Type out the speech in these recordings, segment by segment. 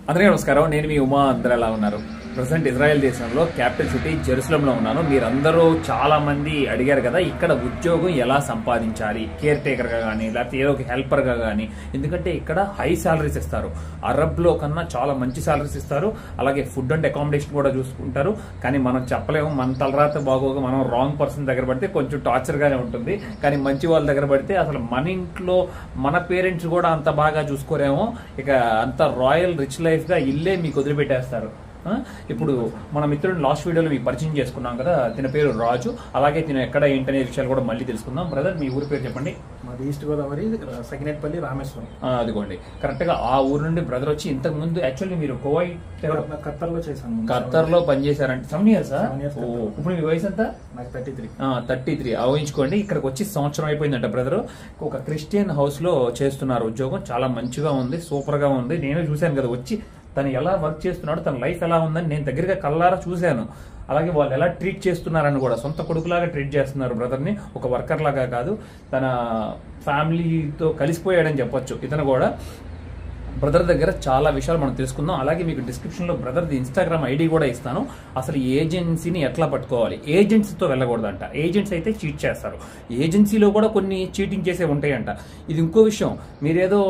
అందరికీ నమస్కారం. నేను మీ ఉమా. అందరూ ఎలా ఉన్నారు? ప్రజెంట్ ఇజ్రాయెల్ దేశంలో క్యాపిటల్ సిటీ జెరూసలంలో ఉన్నాను. మీరందరూ చాలా మంది అడిగారు కదా, ఇక్కడ ఉద్యోగం ఎలా సంపాదించాలి, కేర్ టేకర్ గా కానీ లేకపోతే ఏదో ఒక హెల్పర్ గా కానీ. ఎందుకంటే ఇక్కడ హై సాలరీస్ ఇస్తారు, అరబ్ లో కన్నా చాలా మంచి సాలరీస్ ఇస్తారు. అలాగే ఫుడ్ అండ్ అకామిడేషన్ కూడా చూసుకుంటారు. కానీ మనం చెప్పలేము, మన తలరాత బాగోగా మనం రాంగ్ పర్సన్ దగ్గర పడితే కొంచెం టార్చర్ గానే ఉంటుంది. కానీ మంచి వాళ్ళ దగ్గర పడితే అసలు మన ఇంట్లో మన పేరెంట్స్ కూడా అంత బాగా చూసుకోరేమో, ఇక అంత రాయల్ రిచ్ లైఫ్ గా ఇల్లే మీకు వదిలిపెట్టేస్తారు. ఇప్పుడు మన మిత్రుడిని లాస్ట్ వీడియోలో మీకు పరిచయం చేసుకున్నాం కదా, తిన పేరు రాజు. అలాగే తిన ఎక్కడ ఏంటనే విషయాలు కూడా మళ్ళీ తెలుసుకుందాం. బ్రదర్, మీ ఊరి పేరు చెప్పండి. మాది ఈస్ట్ గోదావరి, సకినేట్పల్లి, రామేశ్వరం. అదిగోండి, కరెక్ట్ గా ఆ ఊరు నుండి బ్రదర్ వచ్చి ఇంతకు ముందు యాక్చువల్లీ మీరు ఖత్తర్ లో చేశాను. ఖత్తర్ లో పనిచేశారంటే 7 years. ఇప్పుడు మీ వయసు ఎంత? నాకు 33. 33 ఊహించుకోండి. ఇక్కడికి వచ్చి సంవత్సరం అయిపోయిందంట బ్రదర్. ఒక క్రిస్టియన్ హౌస్ లో చేస్తున్నారు ఉద్యోగం. చాలా మంచిగా ఉంది, సూపర్ గా ఉంది. నేనే చూశాను కదా వచ్చి తను ఎలా వర్క్ చేస్తున్నాడు, తన లైఫ్ ఎలా ఉందని నేను దగ్గరగా కళ్ళారా చూశాను. అలాగే వాళ్ళు ఎలా ట్రీట్ చేస్తున్నారని కూడా, సొంత కొడుకులాగా ట్రీట్ చేస్తున్నారు బ్రదర్ని, ఒక వర్కర్ లాగా కాదు. తన ఫ్యామిలీతో కలిసిపోయాడని చెప్పొచ్చు. ఇతను కూడా బ్రదర్ దగ్గర చాలా విషయాలు మనం తెలుసుకుందాం. అలాగే మీకు డిస్క్రిప్షన్ లో బ్రదర్ది ఇన్స్టాగ్రామ్ ఐడి కూడా ఇస్తాను. అసలు ఏజెన్సీని ఎట్లా పట్టుకోవాలి, ఏజెన్సీతో వెళ్ళకూడదంట. ఏజెంట్స్ అయితే చీట్ చేస్తారు, ఏజెన్సీలో కూడా కొన్ని చీటింగ్ చేసే ఉంటాయంట. ఇది ఇంకో విషయం. మీరేదో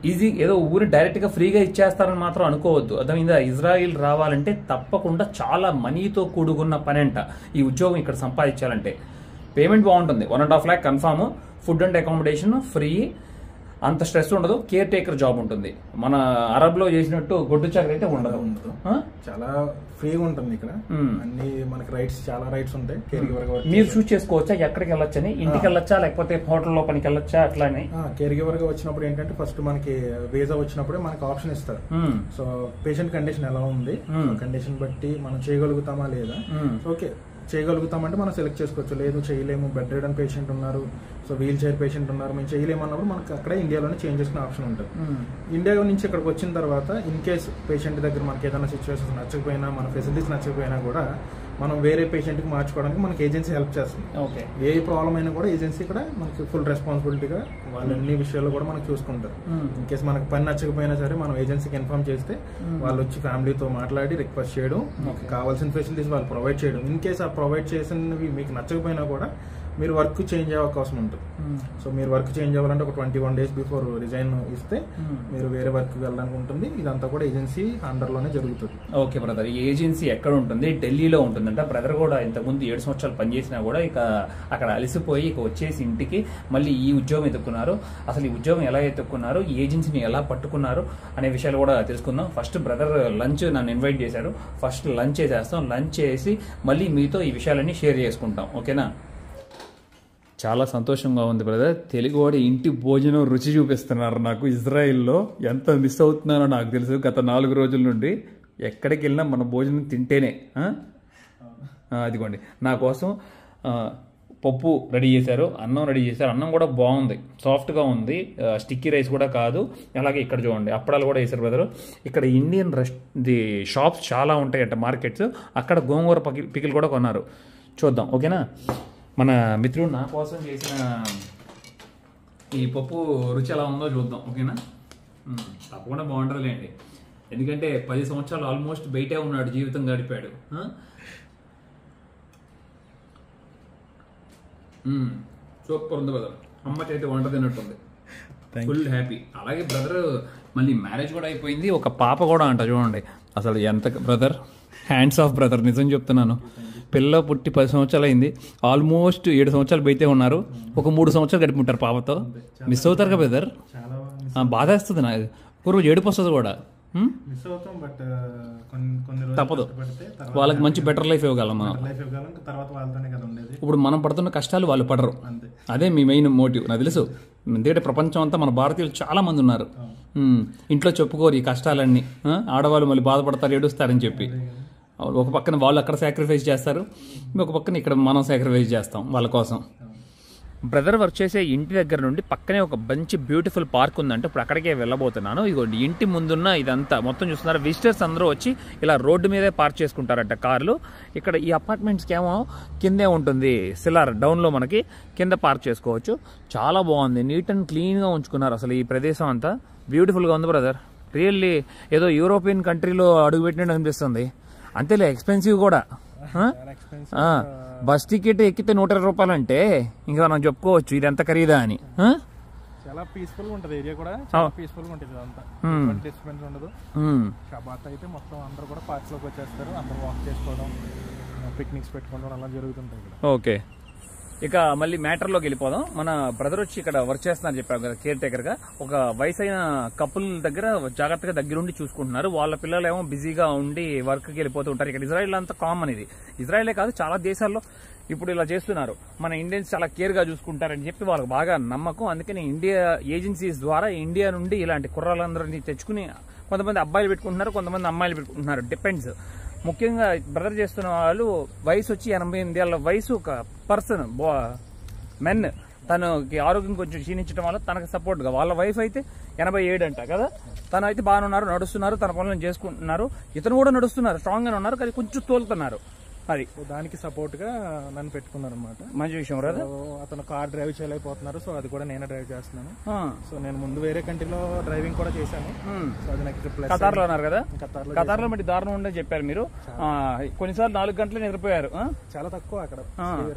ఈజీ ఏదో ఊరిని డైరెక్ట్ గా ఫ్రీగా ఇచ్చేస్తారని మాత్రం అనుకోవద్దు. అర్థమైందా? ఇజ్రాయిల్ రావాలంటే తప్పకుండా చాలా మనీతో కూడుకున్న పని అంట ఈ ఉద్యోగం ఇక్కడ సంపాదించాలంటే. పేమెంట్ బాగుంటుంది, 1.5 lakh confirm. Food and accommodation free, అంత స్ట్రెస్ ఉండదు. కేర్ టేకర్ జాబ్ ఉంటుంది. మన అరబ్ లో చేసినట్టు గొడ్డు చాకరీ అయితే ఉండదు. చాలా ఫ్రీగా ఉంటుంది ఇక్కడ. అన్ని మనకి రైట్స్, చాలా రైట్స్ ఉంటాయి. కేర్ గివర్ గా మీరు చూస్ చేసుకోవచ్చా ఎక్కడికి వెళ్ళొచ్చని? ఇంటికి వెళ్ళొచ్చా లేకపోతే హోటల్లో పనికి వెళ్ళొచ్చా? అట్లానే కేర్ గివర్ గా వచ్చినప్పుడు ఏంటంటే ఫస్ట్ మనకి వీసా వచ్చినప్పుడే మనకి ఆప్షన్ ఇస్తారు. సో పేషెంట్ కండిషన్ ఎలా ఉంది, కండిషన్ బట్టి మనం చేయగలుగుతామా లేదా. ఓకే, చేయగలుగుతామంటే మనం సెలెక్ట్ చేసుకోవచ్చు. లేదు చేయలేము, బెడ్ రిడన్ పేషెంట్ ఉన్నారు, సో వీల్ చైర్ పేషెంట్ ఉన్నారు, మేము చేయలేము అన్నప్పుడు మనకి అక్కడే ఇండియాలోనే చేంజ్ చేసుకునే ఆప్షన్ ఉంటుంది. ఇండియా నుంచి ఇక్కడికి వచ్చిన తర్వాత ఇన్ కేస్ పేషెంట్ దగ్గర మనకి ఏదైనా సిచ్యువేషన్స్ నచ్చకపోయినా, మన ఫెసిలిటీస్ నచ్చకపోయినా కూడా మనం వేరే పేషెంట్ కి మార్చుకోవడానికి మనకి ఏజెన్సీ హెల్ప్ చేస్తుంది. ఏ ప్రాబ్లం అయినా కూడా ఏజెన్సీ ఇక్కడ మనకి ఫుల్ రెస్పాన్సిబిలిటీగా వాళ్ళు అన్ని విషయాల్లో కూడా మనకు చూసుకుంటారు. ఇన్ కేస్ మనకి పని నచ్చకపోయినా సరే మనం ఏజెన్సీకి ఇన్ఫార్మ్ చేస్తే వాళ్ళు వచ్చి ఫ్యామిలీతో మాట్లాడి రిక్వెస్ట్ చేయడం, కావాల్సిన ఫెసిలిటీస్ వాళ్ళు ప్రొవైడ్ చేయడం. ఇన్ కేస్ ఆ ప్రొవైడ్ చేసినవి మీకు నచ్చకపోయినా కూడా మీరు వర్క్ చేంజ్ అయ్యే అవకాశం ఉంటుంది. సో మీరు వర్క్ చేంజ్ అవ్వాలంటే ఒక 21 days బిఫోర్ రిజైన్ ఇస్తే మీరు వేరే వర్క్ వెళ్ళడానికి ఉంటుంది. ఇదంతా కూడా ఏజెన్సీ అండర్ లోనే జరుగుతుంది. ఓకే బ్రదర్, ఈ ఏజెన్సీ ఎక్కడ ఉంటుంది? ఢిల్లీలో ఉంటుందంట. బ్రదర్ కూడా ఇంతకుముందు 7 సంవత్సరాలు పనిచేసినా కూడా ఇక అక్కడ అలసిపోయి ఇక వచ్చేసి ఇంటికి మళ్ళీ ఈ ఉద్యోగం ఎత్తుకున్నారు. అసలు ఈ ఉద్యోగం ఎలా ఎత్తుకున్నారు, ఈ ఏజెన్సీని ఎలా పట్టుకున్నారు అనే విషయాలు కూడా తెలుసుకుందాం. ఫస్ట్ బ్రదర్ లంచ్ నన్ను ఇన్వైట్ చేశారు. ఫస్ట్ లంచ్ చేసేస్తాం. లంచ్ చేసి మళ్ళీ మీతో ఈ విషయాలన్నీ షేర్ చేసుకుంటాం. ఓకేనా? చాలా సంతోషంగా ఉంది బ్రదర్. తెలుగువాడి ఇంటి భోజనం రుచి చూపిస్తున్నారు నాకు. ఇజ్రాయిల్లో ఎంత మిస్ అవుతున్నానో నాకు తెలుసు. గత 4 రోజుల నుండి ఎక్కడికి వెళ్ళినా మన భోజనం తింటేనే. అదిగోండి, నా కోసం పప్పు రెడీ చేశారు, అన్నం రెడీ చేశారు. అన్నం కూడా బాగుంది, సాఫ్ట్గా ఉంది, స్టిక్కీ రైస్ కూడా కాదు. అలాగే ఇక్కడ చూడండి అప్పడాలు కూడా వేశారు బ్రదర్. ఇక్కడ ఇండియన్ షాప్స్ చాలా ఉంటాయంట, మార్కెట్స్. అక్కడ గోంగూర పికిల్ కూడా కొన్నారు. చూద్దాం. ఓకేనా? మన మిత్రుడు నా కోసం చేసిన ఈ పప్పు రుచి ఎలా ఉందో చూద్దాం. ఓకేనా? తప్పకుండా బాగుంటుందిలేండి. ఎందుకంటే 10 సంవత్సరాలు ఆల్మోస్ట్ బయటే ఉన్నాడు, జీవితం గడిపాడు. సూపర్ ఉంది బ్రదర్. అమ్మ చేతి వంట తిన్నట్టుంది, ఫుల్ హ్యాపీ. అలాగే బ్రదర్ మళ్ళీ మ్యారేజ్ కూడా అయిపోయింది, ఒక పాప కూడా అంట. చూడండి అసలు ఎంత బ్రదర్, హ్యాండ్స్ ఆఫ్ బ్రదర్. నిజం చెప్తున్నాను, పిల్ల పుట్టి 10 సంవత్సరాలు అయింది. ఆల్మోస్ట్ 7 సంవత్సరాలు బయటే ఉన్నారు. ఒక 3 సంవత్సరాలు గడిపిఉంటారు పాపతో. మిస్ అవుతారు కదా బ్రదర్? బాధ వేస్తుంది నాకు. ఒక రోజు ఏడుపు వస్తుంది కూడా. తప్పదు, వాళ్ళకి మంచి బెటర్ లైఫ్ ఇవ్వగలం మనం. ఇప్పుడు మనం పడుతున్న కష్టాలు వాళ్ళు పడరు. అదే మీ మెయిన్ మోటివ్ నాకు తెలుసు. ఎందుకంటే ప్రపంచం అంతా మన భారతీయులు చాలా మంది ఉన్నారు. ఇంట్లో చెప్పుకోరు ఈ కష్టాలన్నీ. ఆడవాళ్ళు మళ్ళీ బాధపడతారు, ఏడుస్తారని చెప్పి. ఒక పక్కన వాళ్ళు అక్కడ సాక్రిఫైస్ చేస్తారు, ఒక పక్కన ఇక్కడ మనం సాక్రిఫైస్ చేస్తాం వాళ్ళ కోసం. బ్రదర్ వర్క్ చేసే ఇంటి దగ్గర నుండి పక్కనే ఒక మంచి బ్యూటిఫుల్ పార్క్ ఉందంటే ఇప్పుడు అక్కడికే వెళ్ళబోతున్నాను. ఇదిగోండి ఇంటి ముందున్న ఇదంతా మొత్తం చూస్తున్నారు. విజిటర్స్ అందరూ వచ్చి ఇలా రోడ్డు మీదే పార్క్ చేసుకుంటారంట కార్లు. ఇక్కడ ఈ అపార్ట్మెంట్స్కి ఏమో కిందే ఉంటుంది సిలార్, డౌన్లో మనకి కింద పార్క్ చేసుకోవచ్చు. చాలా బాగుంది, నీట్ అండ్ క్లీన్గా ఉంచుకున్నారు అసలు ఈ ప్రదేశం అంతా. బ్యూటిఫుల్గా ఉంది బ్రదర్. రియల్లీ ఏదో యూరోపియన్ కంట్రీలో అడుగుపెట్టినట్టు అనిపిస్తుంది. అంతేలే, ఎక్స్పెన్సివ్ కూడా. బస్ టికెట్ ఎక్కితే 120 రూపాయలు అంటే ఇంకా మనం చెప్పుకోవచ్చు ఇది ఎంత ఖరీదా అని. చాలా పీస్ఫుల్ ఉంటుంది ఏరియా కూడా, పీస్ఫుల్ ఉంటుంది అంతా, డిస్టర్బెన్స్ ఉండదు. షబాత్ అయితే మొత్తం అందరూ కూడా పార్క్ లోకి వచ్చేస్తారు, అందరూ వాక్ చేసుకోవడం, పిక్నిక్స్ పెట్టుకోవడం అలా జరుగుతుంటాయి ఇక్కడ. ఓకే, ఇక మళ్ళీ మ్యాటర్లోకి వెళ్ళిపోదాం. మన బ్రదర్ వచ్చి ఇక్కడ వర్క్ చేస్తున్నారు చెప్పారు కదా, కేర్ టేకర్ గా. ఒక వయసైన కపుల్ దగ్గర జాగ్రత్తగా దగ్గరుండి చూసుకుంటున్నారు. వాళ్ళ పిల్లలు ఏమో బిజీగా ఉండి వర్క్కి వెళ్ళిపోతూ ఉంటారు. ఇక్కడ ఇజ్రాయెల్ అంతా కామన్ ఇది. ఇజ్రాయెలే కాదు, చాలా దేశాల్లో ఇప్పుడు ఇలా చేస్తున్నారు. మన ఇండియన్స్ చాలా కేర్ గా చూసుకుంటారని చెప్పి వాళ్ళకి బాగా నమ్మకం. అందుకని ఇండియా ఏజెన్సీస్ ద్వారా ఇండియా నుండి ఇలాంటి కుర్రాళ్ళందరినీ తెచ్చుకుని కొంతమంది అబ్బాయిలు పెట్టుకుంటున్నారు, కొంతమంది అమ్మాయిలు పెట్టుకుంటున్నారు, డిపెండ్స్. ముఖ్యంగా బ్రదర్ చేస్తున్న వాళ్ళు వయసు వచ్చి 88 ఏళ్ల వయసు. ఒక పర్సన్ మెన్ తనకి ఆరోగ్యం కొంచెం క్షీణించడం వల్ల తనకు సపోర్ట్ గా, వాళ్ళ వైఫ్ అయితే 87 అంట కదా, తను అయితే బాగానే ఉన్నారు, నడుస్తున్నారు, తన పనులను చేసుకుంటున్నారు. ఇతను కూడా నడుస్తున్నారు, స్ట్రాంగ్ గానే ఉన్నారు, కానీ కొంచెం తోలుతున్నారు. అది దానికి సపోర్ట్ గా నన్ను పెట్టుకున్నారు అనమాట. మంచి విషయం కదా. అతను కార్ డ్రైవ్ చేయలేకపోతున్నారు, సో అది కూడా నేనే డ్రైవ్ చేస్తున్నాను. సో నేను ముందు వేరే కంట్రీలో డ్రైవింగ్ కూడా చేశాను. సో అది నాకు ఖతార్ లో ఉన్నారు కదా, ఖతార్ లో మట్టి దారుణం ఉండని చెప్పారు మీరు. కొన్నిసార్లు 4 గంటలు నిద్రపోయారు. చాలా తక్కువ అక్కడ,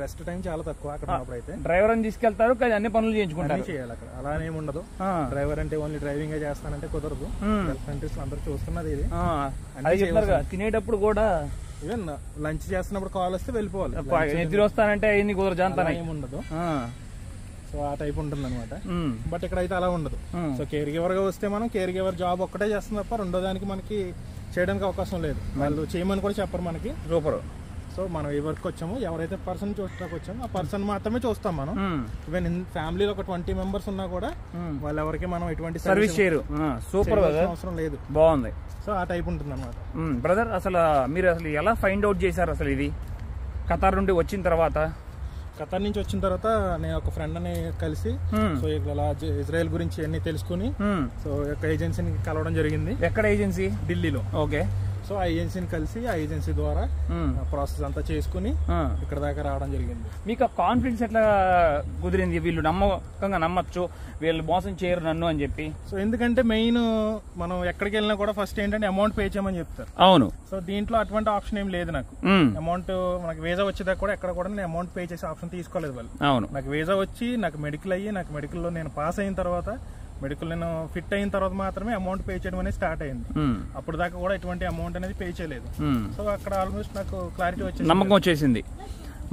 రెస్ట్ టైం చాలా తక్కువ అక్కడ. అప్పుడైతే డ్రైవర్ అని తీసుకెళ్తారు, కానీ అన్ని పనులు చేయించుకుంటారు, చేయాలి అక్కడ. అలానే ఉండదు, డ్రైవర్ అంటే ఓన్లీ డ్రైవింగ్ చేస్తానంటే కుదరదు. కంట్రీస్ లో అందరూ చూస్తున్నది ఇది. తినేటప్పుడు కూడా ఈవెన్ లంచ్ చేస్తున్నప్పుడు కాల్ వస్తే వెళ్ళిపోవాలి, నిద్ర వస్తానంటే అన్ని కుదరదు, ఏముండదు. సో ఆ టైప్ ఉంటుంది అనమాట. బట్ ఇక్కడ అయితే అలా ఉండదు. సో కేర్ గివర్ గా వస్తే మనం కేర్ గివర్ జాబ్ ఒక్కటే చేస్తుంది తప్ప రెండో దానికి మనకి చేయడానికి అవకాశం లేదు. వాళ్ళు చేయమని కూడా చెప్పరు మనకి. సూపర్. సో మనం ఏ వర్క్ వచ్చామో, ఎవరైతే పర్సన్ చూస్తాకు వచ్చామో ఆ పర్సన్ మాత్రమే చూస్తాం మనం. ఈవెన్ ఫ్యామిలీలో ఒక 20 మెంబర్స్ ఉన్నా కూడా వాళ్ళు ఎవరికి మనం ఎటువంటి సర్వీస్ చేయరు. సూపర్, అవసరం లేదు. బాగుంది. సో ఆ టైప్ ఉంటుంది అనమాట. బ్రదర్, అసలు మీరు అసలు ఎలా ఫైండ్ అవుట్ చేశారు అసలు ఇది ఖతార్ నుండి వచ్చిన తర్వాత? ఖతార్ నుంచి వచ్చిన తర్వాత నేను ఒక ఫ్రెండ్ అని కలిసి సో ఇలా ఇజ్రాయెల్ గురించి అన్ని తెలుసుకుని సో ఒక ఏజెన్సీని కలవడం జరిగింది. ఎక్కడ ఏజెన్సీ? ఢిల్లీలో. ఓకే. సో ఆ ఏజెన్సీని కలిసి ఆ ఏజెన్సీ ద్వారా ప్రాసెస్ అంతా చేసుకుని ఇక్కడ దాకా రావడం జరిగింది. మీకు ఆ కాన్ఫిడెన్స్ ఎట్లా కుదిరింది? వీళ్ళు నమ్మకంగా నమ్మచ్చు, వీళ్ళు మోసం చేయరు నన్ను అని చెప్పి. సో ఎందుకంటే మెయిన్ మనం ఎక్కడికి వెళ్ళినా కూడా ఫస్ట్ ఏంటంటే అమౌంట్ పే చేయమని చెప్తారు. అవును. సో దీంట్లో అటువంటి ఆప్షన్ ఏం లేదు నాకు. అమౌంట్ మనకి వీసా వచ్చేదాకా కూడా ఎక్కడ కూడా నేను అమౌంట్ పే చేసే ఆప్షన్ తీసుకోలేదు వాళ్ళు. అవును. నాకు వీసా వచ్చి నాకు మెడికల్ అయ్యి నాకు మెడికల్లో నేను పాస్ అయిన తర్వాత, మెడికల్ నేను ఫిట్ అయిన తర్వాత మాత్రమే అమౌంట్ పే చేయడం అనేది స్టార్ట్ అయింది. అప్పుడు దాకా కూడా ఎటువంటి అమౌంట్ అనేది పే చేయలేదు. సో అక్కడ ఆల్మోస్ట్ నాకు క్లారిటీ వచ్చేసింది, నమ్మకం వచ్చేసింది.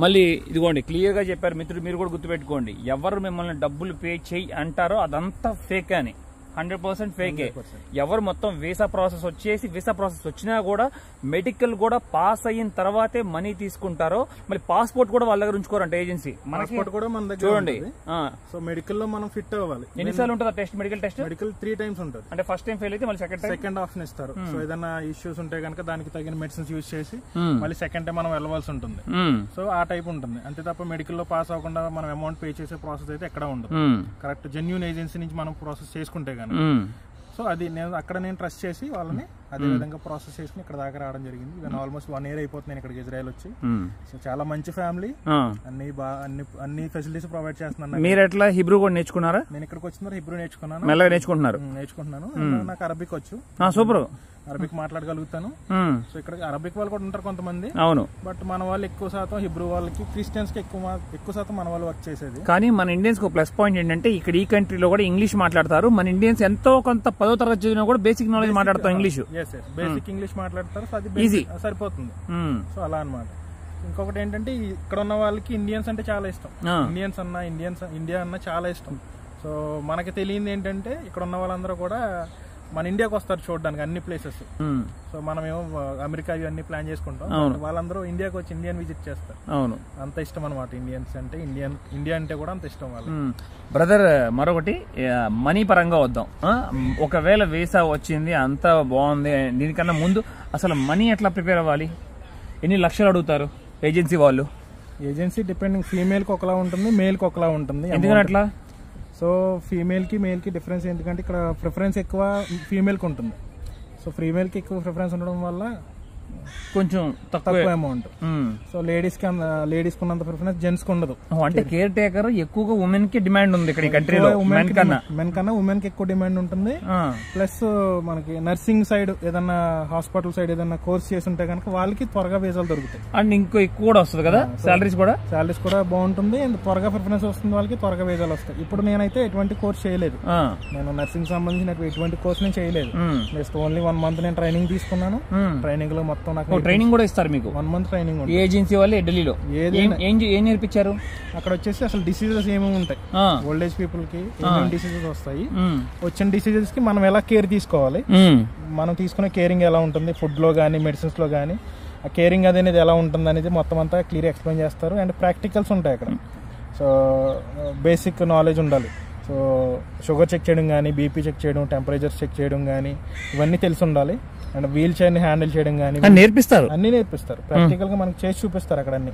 మళ్ళీ ఇదిగోండి, క్లియర్ గా చెప్పారు మిత్రుడు, మీరు కూడా గుర్తుపెట్టుకోండి. ఎవరు మిమ్మల్ని డబ్బులు పే చేయి అంటారో అదంతా ఫేక్ అని, 100% ఫేకే. ఎవరు మొత్తం వీసా ప్రాసెస్ వచ్చినా కూడా మెడికల్ కూడా పాస్ అయిన తర్వాతే మనీ తీసుకుంటారో, మళ్ళీ పాస్పోర్ట్ కూడా వాళ్ళ దగ్గర ఉంచుకోరంట ఏజెన్సీ. పాస్పోర్ట్ కూడా మన దగ్గర చూడండి. సో మెడికల్ లో మనం ఫిట్ అవ్వాలి. ఎన్నిసార్లు ఉంటుంది టెస్ట్? మెడికల్ 3 టైమ్స్ ఉంటుంది. అంటే ఫస్ట్ టైం ఫెయిల్ అయితే మళ్ళీ సెకండ్ ఆప్షన్ ఇస్తారు. సో ఏదైనా ఇష్యూస్ ఉంటే కనుక దానికి తగిన మెడిసిన్స్ యూజ్ చేసి మళ్ళీ సెకండ్ టైం మనం వెళ్ళవలసి ఉంటుంది. సో ఆ టైప్ ఉంటుంది. అంతే తప్ప మెడికల్ లో పాస్ అవ్వకుండా మనం అమౌంట్ పే చేసే ప్రాసెస్ అయితే ఎక్కడ ఉండదు. కరెక్ట్ జెన్యూన్ ఏజెన్సీ నుంచి మనం ప్రాసెస్ చేసుకుంటే కనుక. సో అది నేను ట్రస్ట్ చేసి వాళ్ళని అదే విధంగా ప్రాసెస్ చేసుకుని ఇక్కడ దాకా రావడం జరిగింది. ఇవన్నీ ఆల్మోస్ట్ 1 year అయిపోతుంది నేను ఇక్కడికి ఇజ్రాయెల్ వచ్చి. సో చాలా మంచి ఫ్యామిలీ, అన్ని ఫెసిలిటీస్ ప్రొవైడ్ చేస్తున్నాను. మీరు ఎట్లా హిబ్రూ కూడా నేర్చుకున్నారా? నేను ఇక్కడికి వచ్చిన హిబ్రూ నేర్చుకున్నాను. మెల్లగా నేర్చుకుంటున్నాను. నాకు అరబిక్ వచ్చు. సూపర్. అరబిక్ మాట్లాడగలుగుతాను. సో ఇక్కడ అరబిక్ వాళ్ళు కూడా ఉంటారు కొంతమంది. అవును. బట్ మన వాళ్ళు ఎక్కువ శాతం హిబ్రూ వాళ్ళకి, క్రిస్టియన్స్ కి ఎక్కువ శాతం మన వాళ్ళు వర్క్ చేసేది. కానీ మన ఇండియన్స్ కు ప్లస్ పాయింట్ ఏంటంటే ఇక్కడ ఈ కంట్రీలో కూడా ఇంగ్లీష్ మాట్లాడతారు. మన ఇండియన్స్ ఎంతో కొంత 10వ తరగతి చదివినా కూడా బేసిక్ నాలెడ్జ్ మాట్లాడతాం ఇంగ్లీష్. బేసిక్ ఇంగ్లీష్ మాట్లాడతారు. సో అది ఈజీ, సరిపోతుంది. సో అలా అన్నమాట. ఇంకొకటి ఏంటంటే ఇక్కడ ఉన్న వాళ్ళకి ఇండియన్స్ అంటే చాలా ఇష్టం. ఇండియా అన్న చాలా ఇష్టం. సో మనకి తెలియంది ఏంటంటే ఇక్కడ ఉన్న వాళ్ళందరూ కూడా మన ఇండియాకి వస్తారు చూడడానికి అన్ని ప్లేసెస్. సో మనమేమో అమెరికా ఇవన్నీ ప్లాన్ చేసుకుంటాం, వాళ్ళందరూ ఇండియాకి వచ్చి ఇండియన్ విజిట్ చేస్తారు. అవును, అంత ఇష్టం అనమాట ఇండియన్స్ అంటే. ఇండియా అంటే కూడా అంత ఇష్టం వాళ్ళు. బ్రదర్, మరొకటి మనీ పరంగా వద్దాం. ఒకవేళ వీసా వచ్చింది, అంతా బాగుంది, దీనికన్నా ముందు అసలు మనీ ఎట్లా ప్రిపేర్ అవ్వాలి? ఎన్ని లక్షలు అడుగుతారు ఏజెన్సీ వాళ్ళు? ఏజెన్సీ డిపెండింగ్, ఫీమేల్ కి ఒకలా ఉంటుంది, మేల్ కి ఒకలా ఉంటుంది. ఎందుకని అట్లా? సో ఫీమేల్ కి మేల్ కి డిఫరెన్స్ ఎందుకంటే ఇక్కడ ప్రిఫరెన్స్ ఎక్కువ ఫీమేల్ కి ఉంటుంది. సో ఫీమేల్ కి ఎక్కువ ప్రిఫరెన్స్ ఉండడం వల్ల కొంచెం తక్కువ అమౌంట్. సో లేడీస్ కి ఉన్నంత ప్రిఫరెన్స్ జెంట్స్ కి ఉండదు. అంటే కేర్ టేకర్ ఎక్కువగా ఉమెన్ కి డిమాండ్ ఉంది ఇక్కడ ఈ కంట్రీలో. మెన్ కన్నా ఉమెన్ కి ఎక్కువ డిమాండ్ ఉంటుంది. ప్లస్ మనకి నర్సింగ్ సైడ్ ఏదన్నా హాస్పిటల్ సైడ్ ఏదన్నా కోర్స్ చేసి ఉంటే కనుక వాళ్ళకి త్వరగా వీసాలు దొరుకుతాయి. అండ్ ఇంకో ఎక్కువ కూడా వస్తుంది కదా, సాలరీస్ కూడా బాగుంటుంది. అండ్ త్వరగా ప్రిఫరెన్స్ వస్తుంది వాళ్ళకి, త్వరగా వీసాలు వస్తాయి. ఇప్పుడు నేనైతే ఎటువంటి కోర్స్ చేయలేదు, నేను నర్సింగ్ సంబంధించిన ఎటువంటి కోర్స్ నేను చేయలేదు. జస్ట్ ఓన్లీ 1 month నేను ట్రైనింగ్ తీసుకున్నాను. ట్రైనింగ్ లో మొత్తం నాకు ట్రైనింగ్ కూడా ఇస్తారు మీకు. 1 month ట్రైనింగ్. ఏజెన్సీ వాళ్ళు ఢిల్లీలో ఏం నేర్పించారు అక్కడ వచ్చేసి? అసలు డిసీజెస్ ఏమేమి ఉంటాయి, ఓల్డ్ ఏజ్ పీపుల్ కి ఏమేమి డిసీజెస్ వస్తాయి, వచ్చిన డిసీజెస్ కి మనం ఎలా కేర్ తీసుకోవాలి, మనం తీసుకునే కేరింగ్ ఎలా ఉంటుంది, ఫుడ్ లో గానీ మెడిసిన్స్ లో గానీ ఆ కేరింగ్ అనేది ఎలా ఉంటుంది అనేది మొత్తం అంతా క్లియర్ ఎక్స్ప్లెయిన్ చేస్తారు. అండ్ ప్రాక్టికల్స్ ఉంటాయి అక్కడ. సో బేసిక్ నాలెడ్జ్ ఉండాలి. సో షుగర్ చెక్ చేయడం కానీ, బీపీ చెక్ చేయడం, టెంపరేచర్ చెక్ చేయడం కానీ ఇవన్నీ తెలిసి ఉండాలి. అండ్ వీల్ చైర్ ని హ్యాండిల్ చేయడం కానీ నేర్పిస్తారు, అన్ని నేర్పిస్తారు. ప్రాక్టికల్ గా మనకి చేసి చూపిస్తారు అక్కడ అన్ని.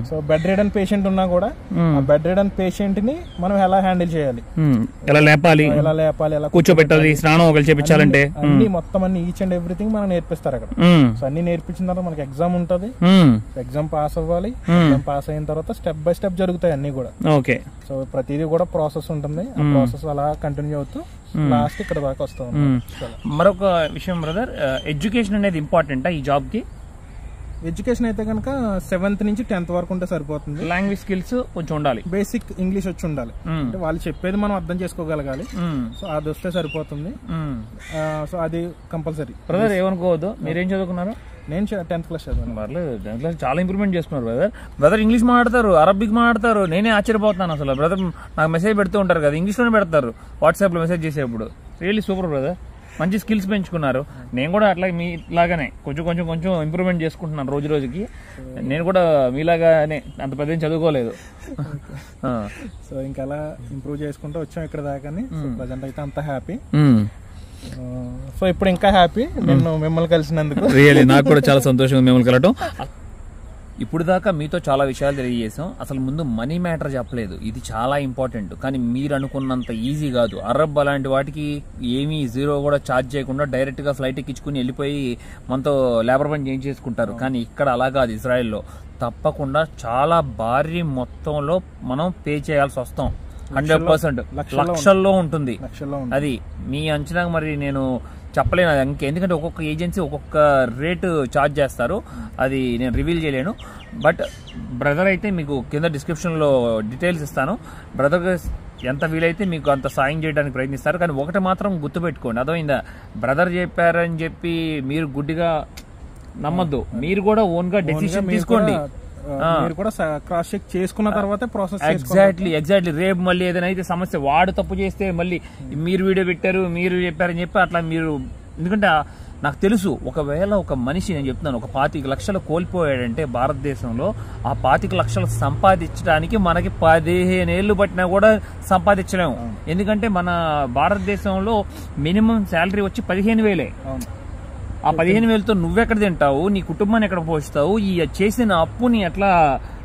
సో బెడ్ రిడన్ పేషెంట్ ఉన్నా కూడా ఆ బెడ్ రిడన్ పేషెంట్ ని మనం ఎలా హ్యాండిల్ చేయాలి, ఎలా లేపాలి, ఎలా కూర్చోబెట్టాలి, స్నానం చేయించాలంటే అన్ని మొత్తం అన్ని ఈచ్ అండ్ ఎవ్రీథింగ్ మనం నేర్పిస్తారు అక్కడ. సో అన్ని నేర్పించిన తర్వాత మనకి ఎగ్జామ్ ఉంటది. ఎగ్జామ్ పాస్ అవ్వాలి. ఎగ్జామ్ పాస్ అయిన తర్వాత స్టెప్ బై స్టెప్ జరుగుతాయి అన్ని కూడా. ఓకే. సో ప్రతిదీ కూడా ప్రాసెస్ ఉంటుంది. ఆ ప్రాసెస్ అలా కంటిన్యూ అవుతూ లాస్ట్ ఇక్కడ దాకా వస్తాం. మరొక విషయం బ్రదర్, ఎడ్యుకేషన్ అనేది ఇంపార్టెంటా ఈ జాబ్ కి? ఎడ్యుకేషన్ అయితే కనుక 7th నుంచి 10th వరకు ఉంటే సరిపోతుంది. లాంగ్వేజ్ స్కిల్స్ కొంచెం ఉండాలి, బేసిక్ ఇంగ్లీష్ వచ్చి ఉండాలి. అంటే వాళ్ళు చెప్పేది మనం అర్థం చేసుకోగలగాలి. సో అది వస్తే సరిపోతుంది. సో అది కంపల్సరీ. బ్రదర్ ఏమనుకోవద్దు, మీరేం చదువుకున్నారు? నేను 10th క్లాస్ చదివాను. పర్లేదు, 10th క్లాస్ చాలా ఇంప్రూవ్మెంట్ చేసుకున్నారు బ్రదర్. ఇంగ్లీష్ మాట్లాడతారు, అరబిక్ మాట్లాడతారు. నేనే ఆశ్చర్యపోతున్నాను అసలు. బ్రదర్ నాకు మెసేజ్ పెడుతూ ఉంటారు కదా, ఇంగ్లీష్ లోనే పెడతారు వాట్సాప్ లో మెసేజ్ చేసేప్పుడు. రియల్లీ సూపర్ బ్రదర్, మంచి స్కిల్స్ పెంచుకున్నారు. నేను కూడా అట్లా మీలాగానే కొంచెం ఇంప్రూవ్మెంట్ చేసుకుంటున్నాను రోజు రోజుకి. నేను కూడా మీలాగానే అంత పెద్ద చదువుకోలేదు. సో ఇంకా అలా ఇంప్రూవ్ చేసుకుంటూ వచ్చాం ఇక్కడ దాకా. ప్రజెంట్ అయితే అంత హ్యాపీ. సో ఇప్పుడు ఇంకా హ్యాపీ నేను మిమ్మల్ని కలిసినందుకు. రియల్లీ నాకు కూడా చాలా సంతోషంగా మిమ్మల్ని కలవటం. ఇప్పుడు దాకా మీతో చాలా విషయాలు తెలియజేసాం. అసలు ముందు మనీ మ్యాటర్ చెప్పలేదు, ఇది చాలా ఇంపార్టెంట్. కానీ మీరు అనుకున్నంత ఈజీ కాదు. అరబ్ అలాంటి వాటికి ఏమీ జీరో కూడా ఛార్జ్ చేయకుండా డైరెక్ట్ గా ఫ్లైట్ ఎక్కించుకుని వెళ్ళిపోయి మనతో లేబర్ పని చేయించేసుకుంటారు. కానీ ఇక్కడ అలా కాదు. ఇజ్రాయెల్లో తప్పకుండా చాలా భారీ మొత్తంలో మనం పే చేయాల్సి వస్తాం. 100% లక్షల్లో ఉంటుంది అది. మీ అంచనాకు మరి నేను చెప్పలేను అది, ఎందుకంటే ఒక్కొక్క ఏజెన్సీ ఒక్కొక్క రేటు ఛార్జ్ చేస్తారు. అది నేను రివీల్ చేయలేను. బట్ బ్రదర్ అయితే మీకు కింద డిస్క్రిప్షన్లో డీటెయిల్స్ ఇస్తాను. బ్రదర్ ఎంత వీలైతే మీకు అంత సాయం చేయడానికి ప్రయత్నిస్తారు. కానీ ఒకటి మాత్రం గుర్తుపెట్టుకోండి, అర్థమైందా? బ్రదర్ చెప్పారని చెప్పి మీరు గుడ్డిగా నమ్మద్దు. మీరు కూడా ఓన్ గా డెసిషన్ తీసుకోండి. క్రాస్ చెక్ చేసుకున్న తర్వాత ప్రాసెస్. ఎగ్జాక్ట్లీ. రేపు మళ్ళీ ఏదైనా అయితే సమస్య, వాడు తప్పు చేస్తే మళ్ళీ మీరు వీడియో పెట్టారు, మీరు చెప్పారని చెప్పి అట్లా మీరు. ఎందుకంటే నాకు తెలుసు, ఒకవేళ ఒక మనిషి, నేను చెప్తున్నాను, ఒక 25 లక్షలు కోల్పోయాడంటే భారతదేశంలో, ఆ 25 లక్షలు సంపాదించడానికి మనకి 15 ఏళ్ళు పట్టినా కూడా సంపాదించలేము. ఎందుకంటే మన భారతదేశంలో మినిమం శాలరీ వచ్చి 15,000. ఆ 15,000తో నువ్వెక్కడ తింటావు, నీ కుటుంబాన్ని ఎక్కడ పోషిస్తావు, ఈ చేసిన అప్పుని ఎట్లా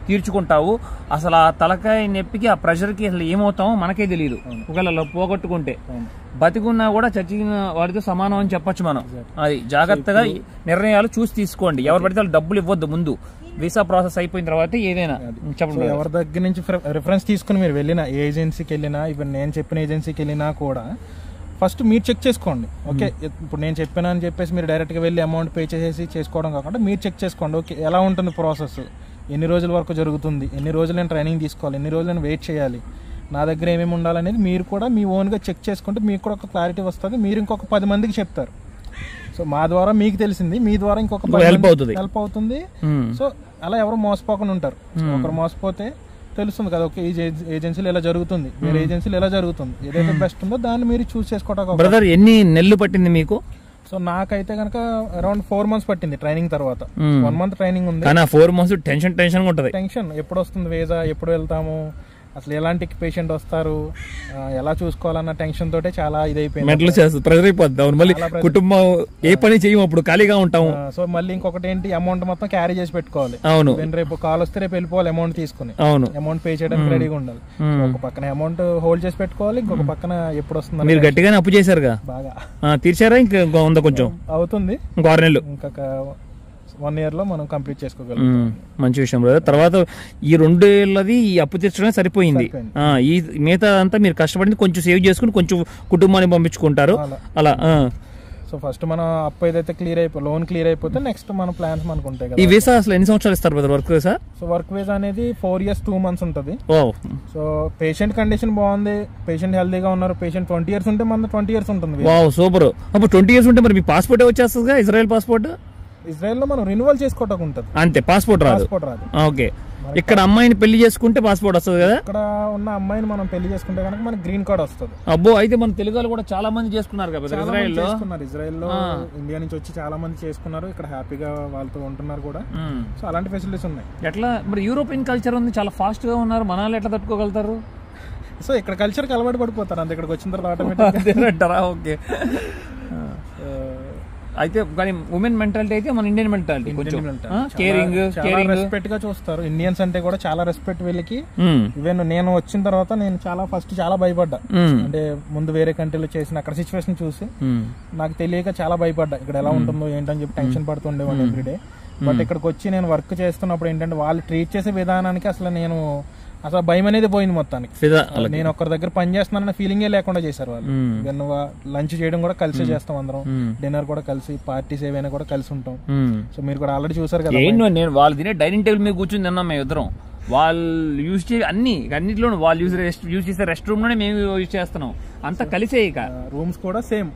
తీర్చుకుంటావు? అసలు ఆ తలకాయ నొప్పికి, ఆ ప్రెషర్కి అసలు ఏమవుతామో మనకే తెలియదు. ఒకవేళ పోగొట్టుకుంటే బతికున్నా కూడా చచ్చిన వాడితో సమానం అని చెప్పొచ్చు మనం. అది జాగ్రత్తగా నిర్ణయాలు చూసి తీసుకోండి. ఎవరు పడితే వాళ్ళు డబ్బులు ఇవ్వద్దు ముందు. వీసా ప్రాసెస్ అయిపోయిన తర్వాత ఏదైనా చెప్పండి. ఎవరి దగ్గర నుంచి రిఫరెన్స్ తీసుకుని మీరు వెళ్ళినా, ఏ ఏజెన్సీకి వెళ్ళినా, ఇప్పుడు నేను చెప్పిన ఏజెన్సీకి వెళ్ళినా కూడా ఫస్ట్ మీరు చెక్ చేసుకోండి. ఓకే, ఇప్పుడు నేను చెప్పాను అని చెప్పేసి మీరు డైరెక్ట్గా వెళ్ళి అమౌంట్ పే చేసేసి చేసుకోవడం కాకుండా మీరు చెక్ చేసుకోండి. ఓకే, ఎలా ఉంటుంది ప్రాసెస్, ఎన్ని రోజుల వరకు జరుగుతుంది, ఎన్ని రోజులు నేను ట్రైనింగ్ తీసుకోవాలి, ఎన్ని రోజులు నేను వెయిట్ చేయాలి, నా దగ్గర ఏమేమి ఉండాలనేది మీరు కూడా మీ ఓన్గా చెక్ చేసుకుంటే మీకు కూడా ఒక క్లారిటీ వస్తుంది. మీరు ఇంకొక 10 మందికి చెప్తారు. సో మా ద్వారా మీకు తెలిసింది, మీ ద్వారా ఇంకొక హెల్ప్ అవుతుంది. సో అలా ఎవరు మోసపోకుండా ఉంటారు. ఒకరు మోసపోతే తెలుస్తుంది కదా, ఓకే ఈ ఏజెన్సీలో ఎలా జరుగుతుంది, వేరే ఏజెన్సీలో ఎలా జరుగుతుంది, ఏదైతే బెస్ట్ ఉందో దాన్ని మీరు చూస్ చేసుకోవడం. బ్రదర్ ఎన్ని నెలలు పట్టింది మీకు? సో నాకైతే కనుక అరౌండ్ 4 months పట్టింది ట్రైనింగ్ తర్వాత. 1 month ట్రైనింగ్ ఉంది. 4 months టెన్షన్ ఉంటుంది. టెన్షన్ ఎప్పుడు వస్తుంది వీసా, ఎప్పుడు వెళ్తాము, అసలు ఎలాంటి పేషెంట్ వస్తారు, ఎలా చూసుకోవాలన్న టెన్షన్ తోటే చాలా ఇదైపోయింది. కుటుంబం ఏ పని చేయము, అప్పుడు ఖాళీగా ఉంటాము. సో మళ్ళీ ఇంకొకటి ఏంటి, అమౌంట్ మొత్తం క్యారీ చేసి పెట్టుకోవాలి. అవును, రేపు కాల్ వస్తే రేపు వెళ్ళిపోవాలి అమౌంట్ తీసుకుని. అవును, అమౌంట్ పే చేయడానికి రెడీగా ఉండాలి. ఒక పక్కన అమౌంట్ హోల్డ్ చేసి పెట్టుకోవాలి, ఇంకొక పక్కన ఎప్పుడు వస్తుంది. మీరు గట్టిగానే అప్పు చేశారుగా, బాగా తీర్చారా? ఇంకా ఉందా కొంచెం? అవుతుంది, ఇంకో 6 నెలలు. ఇంకొక 1 year లో మనం కంప్లీట్ చేసుకోగలుగుతాం. మంచి విషయం బ్రదర్. తర్వాత ఈ 2 ఏళ్ళది ఈ అప్పు తీర్చడమే సరిపోయింది. ఈ మిగతా అంతా మీరు కష్టపడింది కొంచెం సేవ్ చేసుకుని కొంచెం కుటుంబాన్ని పంపించుకుంటారు అలా. సో ఫస్ట్ మనం అప్పు ఏదైతే లోన్ క్లియర్ అయిపోతే నెక్స్ట్ మన ప్లాన్స్ మనకు ఉంటాయి కదా. ఈ వీసా అసలు ఎన్ని సంవత్సరాలు ఇస్తారు brother work visa? So work visa అనేది 4 years 2 months ఉంటుంది. సో పేషెంట్ కండిషన్ బాగుంది, పేషెంట్ హెల్దీగా ఉన్నారు, పేషెంట్ 20 years ఉంటే మన 20 years ఉంటుంది. సూపర్. అప్పుడు 20 years ఉంటే మరి మీ పాస్పోర్ట్ వచ్చేస్తుందిగా, ఇజ్రాయెల్ పాస్పోర్ట్. ఇజ్రాయెల్ లో మనం రెన్యువల్ చేసుకోవటం ఉంటుంది అంతే, పాస్పోర్ట్ రాదు. ఓకే. ఇక్కడ అమ్మాయిని పెళ్లి చేసుకుంటే పాస్పోర్ట్ వస్తుంది కదా, ఇక్కడ ఉన్న అమ్మాయిని మనం పెళ్లి చేసుకుంటే కనుక మనకి గ్రీన్ కార్డ్ వస్తుంది. అబ్బో, అయితే మన తెలుగు వాళ్ళు కూడా చాలా మంది చేసుకున్నారు కదా ఇజ్రాయెల్లో. ఇజ్రాయెల్లో ఇండియా నుంచి వచ్చి చాలా మంది చేసుకున్నారు, ఇక్కడ హ్యాపీగా వాళ్ళతో ఉంటున్నారు కూడా. సో అలాంటి ఫెసిలిటీస్ ఉన్నాయి. ఎట్లా మరి యూరోపియన్ కల్చర్ ఉంది, చాలా ఫాస్ట్ గా ఉన్నారు, మన వాళ్ళు ఎట్లా తట్టుకోగలుగుతారు? సో ఇక్కడ కల్చర్కి అలవాటు పడిపోతారు అంతే, ఇక్కడికి వచ్చిన తర్వాత ఆటోమేటిక్గా. ఓకే. అయితే కానీ ఉమెన్ మెంటాలిటీ అయితే మన ఇండియన్ మెంటాలిటీ కొంచెం కేరింగ్ రెస్పెక్ట్ గా చూస్తారు. ఇండియన్స్ అంటే కూడా చాలా రెస్పెక్ట్ వీళ్ళకి. ఈవెన్ నేను వచ్చిన తర్వాత నేను ఫస్ట్ చాలా భయపడ్డా. అంటే ముందు వేరే కంట్రీలో చేసిన అక్కడ సిచ్యువేషన్ చూసి నాకు తెలియక చాలా భయపడ్డా, ఇక్కడ ఎలా ఉంటుందో ఏంటని చెప్పి టెన్షన్ పడుతుండేవాడిని ఎవ్రీడే. బట్ ఇక్కడికి వచ్చి నేను వర్క్ చేస్తున్నప్పుడు ఏంటంటే వాళ్ళు ట్రీట్ చేసే విధానానికి అసలు భయం అనేది పోయింది మొత్తానికి. నేను ఒక్కరి దగ్గర పని చేస్తున్నానన్న ఫీలింగే లేకుండా చేశారు వాళ్ళు. లంచ్ చేయడం కూడా కలిసి చేస్తాం అందరం, డిన్నర్ కూడా కలిసి, పార్టీస్ ఏవైనా కూడా కలిసి ఉంటాం. సో మీరు కూడా ఆల్రెడీ చూసారు కదా. నేను వాళ్ళు తినే డైనింగ్ టేబుల్ మీద కూర్చుని తిన్నాం మేము ఇద్దరం. వాళ్ళు యూజ్ చేసే అన్నిట్లో వాళ్ళు యూజ్ చేసే రెస్ట్ రూమ్ లోనే మేము యూజ్ చేస్తున్నాం, అంతా కలిసే. ఇక రూమ్స్ కూడా సేమ్,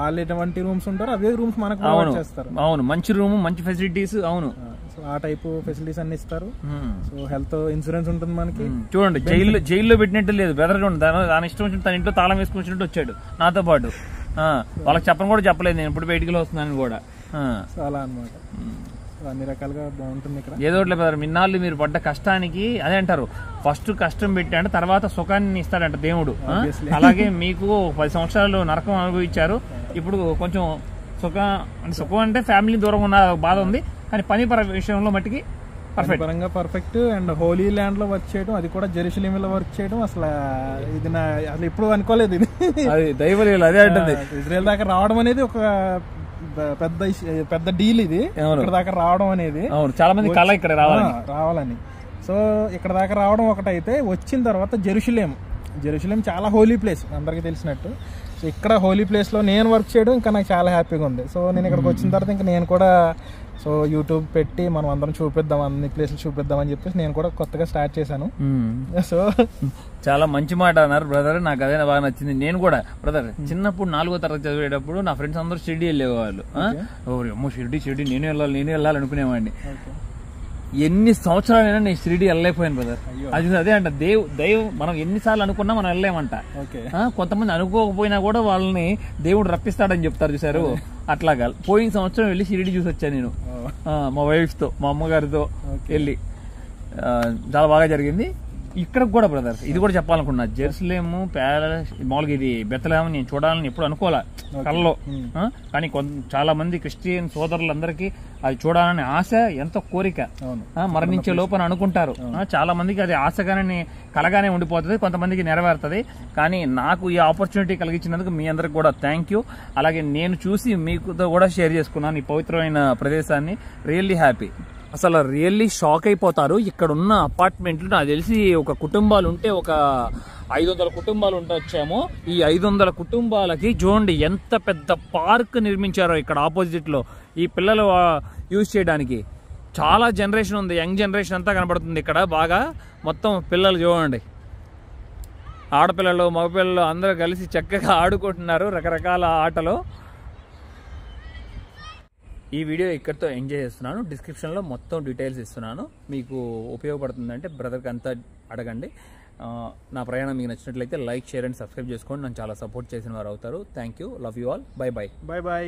వాళ్ళు ఎటువంటి రూమ్స్ ఉంటారో అవే రూమ్స్ మనకు చేస్తారు. అవును, మంచి రూమ్, మంచి ఫెసిలిటీస్. అవును, ఆ టైప్ ఫెసిలిటీస్ అన్ని ఇస్తారు. సో హెల్త్ ఇన్సూరెన్స్ ఉంటుంది మనకి. చూడండి, జైల్లో పెట్టినట్టు లేదు బెదర్. దాని ఇష్టం వచ్చినట్టు తన ఇంట్లో తాళం వేసుకొచ్చినట్టు వచ్చాడు నాతో పాటు. వాళ్ళకి చెప్పని కూడా చెప్పలేదు నేను ఇప్పుడు బయటికి వస్తున్నాను కూడా. చాలా అన్నమాట, అన్ని రకాలుగా బాగుంటుంది ఇక్కడ. ఏదో ఒకటి మిన్నాళ్ళు మీరు పడ్డ కష్టానికి అదే అంటారు, ఫస్ట్ కష్టం పెట్టాడు తర్వాత సుఖాన్ని ఇస్తాడంట దేవుడు. అలాగే మీకు 10 సంవత్సరాలు నరకం అనుభవించారు, ఇప్పుడు కొంచెం సుఖం అంటే ఫ్యామిలీ దూరం ఉన్న బాధ ఉంది, కానీ పని విషయంలో మట్టికి పర్ఫెక్ట్. అండ్ హోలీ ల్యాండ్ లో వర్క్ చేయడం, అది కూడా జెరూసలేం లో వర్క్ చేయడం, అసలు ఎప్పుడు అనుకోలేదు ఇది. దైవలీల అదే అంటుంది. ఇజ్రాయెల్ దాకా రావడం అనేది ఒక పెద్ద డీల్ ఇది, ఇక్కడ దాకా రావడం అనేది. చాలా మంది కళ ఇక్కడ రావాలని. సో ఇక్కడ దాకా రావడం ఒకటైతే, వచ్చిన తర్వాత జెరూసలేం చాలా హోలీ ప్లేస్ అందరికి తెలిసినట్టు. సో ఇక్కడ హోలీ ప్లేస్ లో నేను వర్క్ చేయడం ఇంకా నాకు చాలా హ్యాపీగా ఉంది. సో నేను ఇక్కడికి వచ్చిన తర్వాత ఇంకా నేను కూడా యూట్యూబ్ పెట్టి మనం అందరం చూపిద్దాం, అన్ని ప్లేసులు చూపిద్దాం అని చెప్పేసి నేను కూడా కొత్తగా స్టార్ట్ చేశాను. సో చాలా మంచి మాట అన్నారు బ్రదర్, నాకు అదే బాగా నచ్చింది. నేను కూడా బ్రదర్ చిన్నప్పుడు 4వ తరగతి చదివేటప్పుడు నా ఫ్రెండ్స్ అందరూ షిర్డీ వెళ్ళేవాళ్ళు. అమ్మో షిర్డీ నేను వెళ్ళాలి అనుకునేవాడిని. ఎన్ని సంవత్సరాలైనా నేను షిరిడి వెళ్ళలేకపోయాను బ్రదర్. అదే అంట, దైవం మనం ఎన్నిసార్లు అనుకున్నా మనం వెళ్ళలేమంట. కొంతమంది అనుకోకపోయినా కూడా వాళ్ళని దేవుడు రప్పిస్తాడని చెప్తారు చూసారు, అట్లాగా పోయిన సంవత్సరం వెళ్ళి షిరిడి చూసి వచ్చాను నేను మా వైఫ్ తో, మా అమ్మగారితో వెళ్ళి. చాలా బాగా జరిగింది. ఇక్కడ కూడా బ్రదర్ ఇది కూడా చెప్పాలనుకున్నా, జెరూసలేము మామూలుగా ఇది బెత్లెహేమ్ నేను చూడాలని ఎప్పుడు అనుకోలే కళ్ళలో, కానీ చాలా మంది క్రిస్టియన్ సోదరులందరికీ అది చూడాలని ఆశ, ఎంతో కోరిక. మరణించే లోపల అనుకుంటారు, చాలా మందికి అది ఆశగానే కలగానే ఉండిపోతుంది, కొంతమందికి నెరవేరుతుంది. కానీ నాకు ఈ ఆపర్చునిటీ కలిగించినందుకు మీ అందరికి కూడా థ్యాంక్ యూ. అలాగే నేను చూసి మీతో కూడా షేర్ చేసుకున్నాను ఈ పవిత్రమైన ప్రదేశాన్ని. రియల్లీ హ్యాపీ, అసలు రియల్లీ షాక్ అయిపోతారు. ఇక్కడ ఉన్న అపార్ట్మెంట్లు నాకు తెలిసి ఒక కుటుంబాలు ఉంటే ఒక 500 కుటుంబాలు వచ్చాము. ఈ 500 కుటుంబాలకి చూడండి ఎంత పెద్ద పార్క్ నిర్మించారో ఇక్కడ ఆపోజిట్ లో ఈ పిల్లలు యూజ్ చేయడానికి. చాలా జనరేషన్ ఉంది, యంగ్ జనరేషన్ అంతా కనబడుతుంది ఇక్కడ బాగా. మొత్తం పిల్లలు చూడండి, ఆడపిల్లలు మగపిల్లలు అందరూ కలిసి చక్కగా ఆడుకుంటున్నారు రకరకాల ఆటలు. ఈ వీడియో ఇక్కడితో ఎంజాయ్ చేస్తున్నాను. డిస్క్రిప్షన్లో మొత్తం డీటెయిల్స్ ఇస్తున్నాను, మీకు ఉపయోగపడుతుందంటే బ్రదర్కి అంతా అడగండి. నా ప్రయాణం మీకు నచ్చినట్లయితే లైక్, షేర్ అండ్ సబ్స్క్రైబ్ చేసుకోండి. నన్ను చాలా సపోర్ట్ చేసిన వారు అవుతారు. Thank you, love you all, by by.